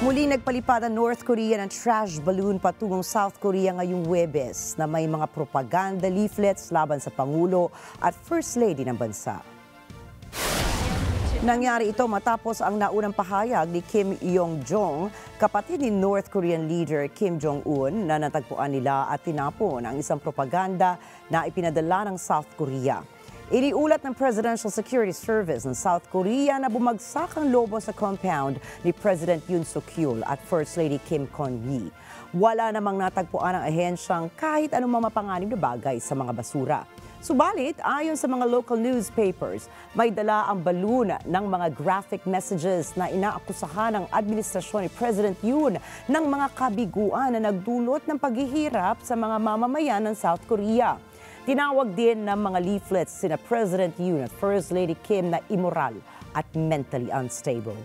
Muli nagpalipad ang North Korea ng trash balloon patungong South Korea ngayong Huwebes na may mga propaganda leaflets laban sa Pangulo at First Lady ng bansa. Nangyari ito matapos ang naunang pahayag ni Kim Yong-jong, kapatid ni North Korean leader Kim Jong-un, na natagpuan nila at tinapon ang isang propaganda na ipinadala ng South Korea. Iniulat ng Presidential Security Service ng South Korea na bumagsak ang lobo sa compound ni President Yoon Suk-yeol at First Lady Kim Kon-hee. Wala namang natagpuan ang ahensyang kahit anumang mapanganib na bagay sa mga basura. Subalit, ayon sa mga local newspapers, may dala ang balloon ng mga graphic messages na inaakusahan ng administrasyon ni President Yoon ng mga kabiguan na nagdulot ng paghihirap sa mga mamamayan ng South Korea. Tinawag din ng mga leaflets sina President Yoon at First Lady Kim na immoral at mentally unstable.